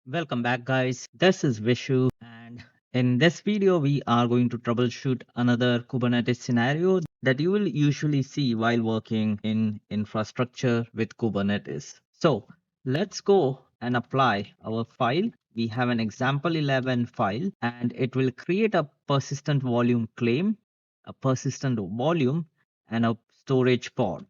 Welcome back, guys. This is Vishu, and in this video, we are going to troubleshoot another Kubernetes scenario that you will usually see while working in infrastructure with Kubernetes. So let's go and apply our file. We have an example 11 file, and it will create a persistent volume claim, a persistent volume, and a storage pod.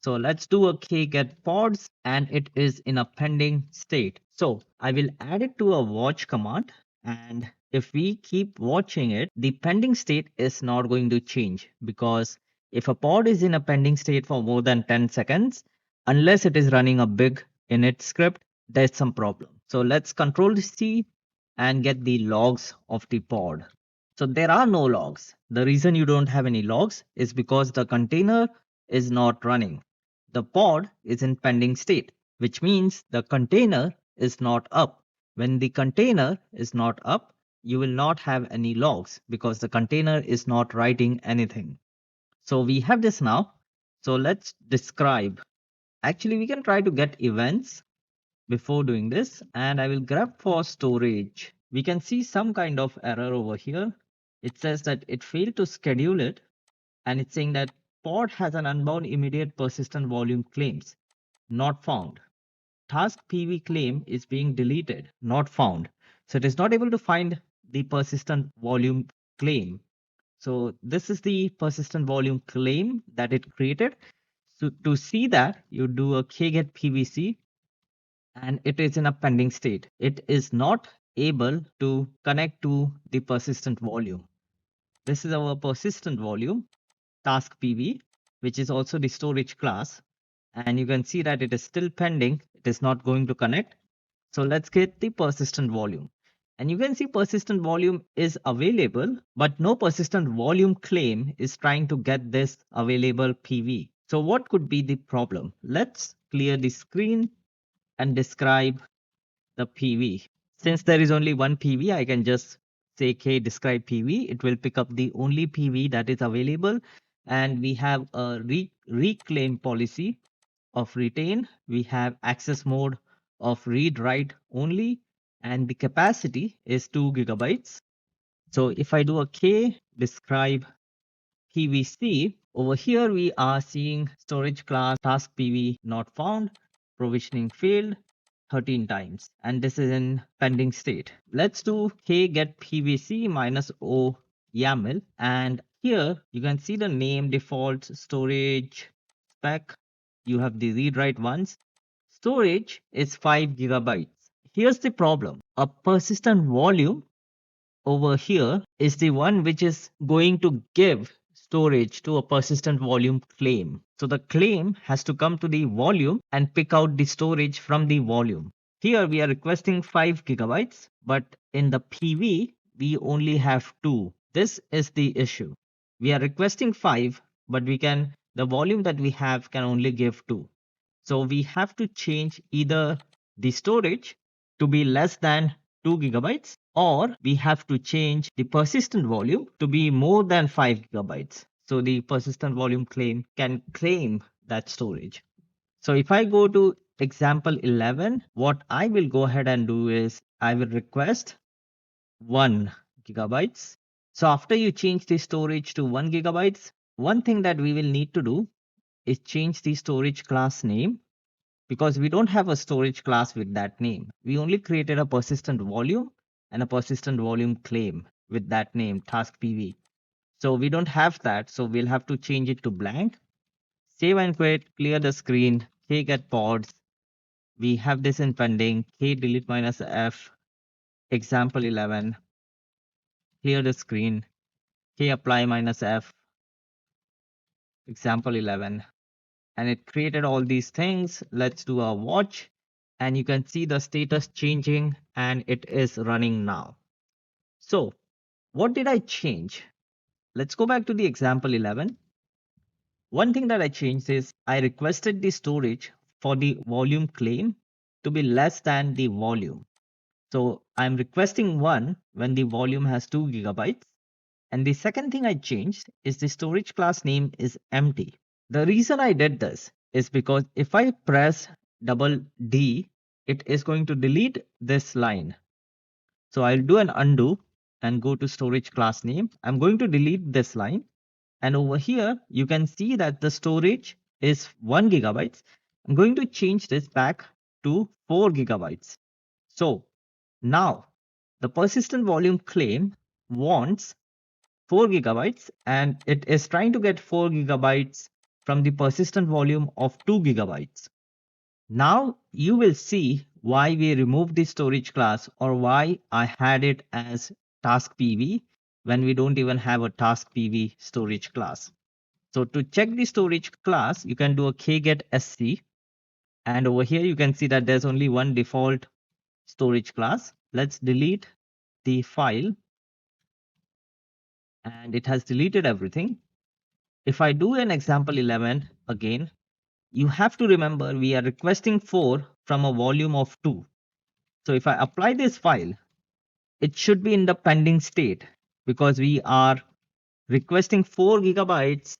So let's do a get pods, and it is in a pending state. So I will add it to a watch command. And if we keep watching it, the pending state is not going to change, because if a pod is in a pending state for more than 10 seconds, unless it is running a big init script, there's some problem. So let's control C and get the logs of the pod. So there are no logs. The reason you don't have any logs is because the container is not running. The pod is in pending state, which means the container is not up. When the container is not up, you will not have any logs because the container is not writing anything. So we have this now. So let's describe. Actually, we can try to get events before doing this, and I will grab for storage. We can see some kind of error over here. It says that it failed to schedule it, and it's saying that pod has an unbound immediate persistent volume claims not found. Task PV claim is being deleted, not found. So it is not able to find the persistent volume claim. So this is the persistent volume claim that it created. So to see that, you do a get PVC, and it is in a pending state. It is not able to connect to the persistent volume. This is our persistent volume task PV, which is also the storage class. And you can see that it is still pending. It is not going to connect. So let's get the persistent volume. And you can see persistent volume is available, but no persistent volume claim is trying to get this available PV. So what could be the problem? Let's clear the screen and describe the PV. Since there is only one PV, I can just say describe PV. It will pick up the only PV that is available. And we have a reclaim policy of retain. We have access mode of read write only. And the capacity is 2 gigabytes. So if I do a describe PVC, over here we are seeing storage class task PV not found, provisioning failed 13 times, and this is in pending state. Let's do get PVC minus O YAML, and here you can see the name default storage spec. You have the read write ones. Storage is 5 gigabytes. Here's the problem. A persistent volume over here is the one which is going to give storage to a persistent volume claim. So the claim has to come to the volume and pick out the storage from the volume. Here we are requesting 5 gigabytes, but in the PV, we only have 2. This is the issue. We are requesting 5, but the volume that we have can only give 2. So we have to change either the storage to be less than 2 gigabytes, or we have to change the persistent volume to be more than 5 gigabytes. So the persistent volume claim can claim that storage. So if I go to example 11, what I will go ahead and do is I will request 1 gigabytes. So after you change the storage to 1 gigabytes, one thing that we will need to do is change the storage class name, because we don't have a storage class with that name. We only created a persistent volume and a persistent volume claim with that name, task PV. So we don't have that. So we'll have to change it to blank. Save and quit, clear the screen, get pods. We have this in pending, delete minus F, example 11, clear the screen, apply minus F, example 11. And it created all these things. Let's do a watch, and you can see the status changing, and it is running now. So what did I change? Let's go back to the example 11. One thing that I changed is I requested the storage for the volume claim to be less than the volume. So I'm requesting 1 when the volume has 2 gigabytes. And the second thing I changed is the storage class name is empty. The reason I did this is because if I press double D, it is going to delete this line. So I'll do an undo and go to storage class name. I'm going to delete this line. And over here, you can see that the storage is 1 gigabytes. I'm going to change this back to 4 gigabytes. So now the persistent volume claim wants 4 gigabytes and it is trying to get 4 gigabytes from the persistent volume of 2 gigabytes. Now you will see why we removed the storage class or why I had it as task PV when we don't even have a task PV storage class. So to check the storage class, you can do a kget sc, and over here you can see that there's only one default storage class. Let's delete the file, and it has deleted everything. If I do an example 11 again, you have to remember we are requesting 4 from a volume of 2. So if I apply this file, it should be in the pending state because we are requesting 4 gigabytes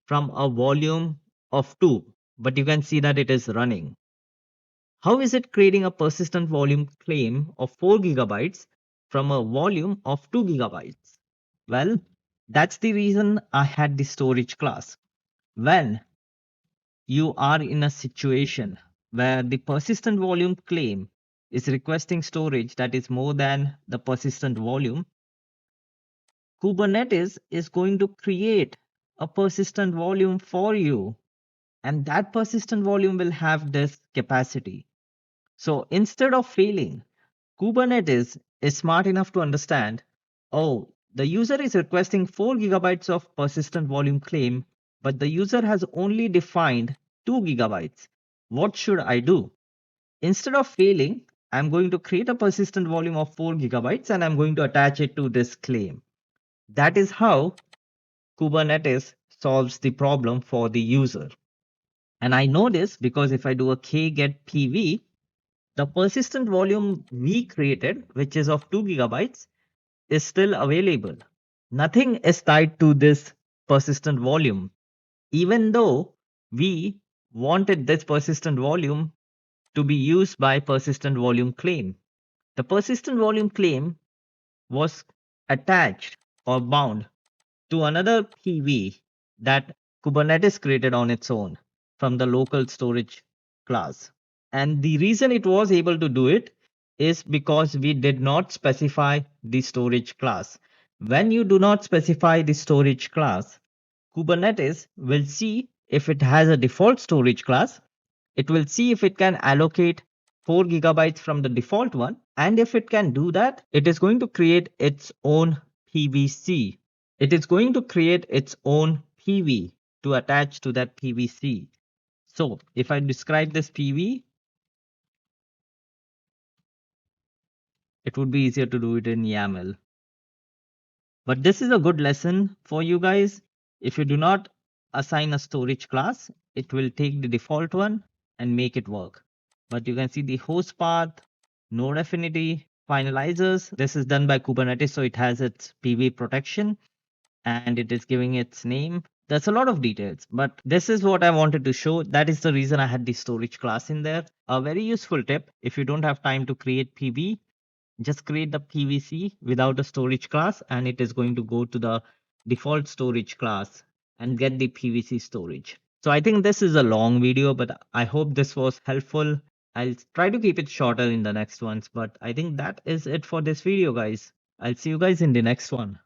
from a volume of 2, but you can see that it is running. How is it creating a persistent volume claim of 4 gigabytes from a volume of 2 gigabytes? Well, that's the reason I had the storage class. When you are in a situation where the persistent volume claim is requesting storage that is more than the persistent volume, Kubernetes is going to create a persistent volume for you, and that persistent volume will have this capacity. So instead of failing, Kubernetes is smart enough to understand, oh, the user is requesting 4 gigabytes of persistent volume claim, but the user has only defined 2 gigabytes. What should I do? Instead of failing, I'm going to create a persistent volume of 4 gigabytes and I'm going to attach it to this claim. That is how Kubernetes solves the problem for the user. And I know this because if I do a kget pv, the persistent volume we created, which is of 2 gigabytes, is still available. Nothing is tied to this persistent volume, even though we wanted this persistent volume to be used by persistent volume claim. The persistent volume claim was attached or bound to another PV that Kubernetes created on its own from the local storage class. And the reason it was able to do it is because we did not specify the storage class. When you do not specify the storage class, Kubernetes will see if it has a default storage class. It will see if it can allocate 4 gigabytes from the default one. And if it can do that, it is going to create its own PVC. It is going to create its own PV to attach to that PVC. So if I describe this PV, it would be easier to do it in YAML. But this is a good lesson for you guys. If you do not assign a storage class, it will take the default one and make it work. But you can see the host path, node affinity, finalizers. This is done by Kubernetes, so it has its PV protection and it is giving its name. There's a lot of details, but this is what I wanted to show. That is the reason I had the storage class in there. A very useful tip if you don't have time to create PV, just create the PVC without a storage class and it is going to go to the default storage class and get the PVC storage. So I think this is a long video, but I hope this was helpful. I'll try to keep it shorter in the next ones, but I think that is it for this video, guys. I'll see you guys in the next one.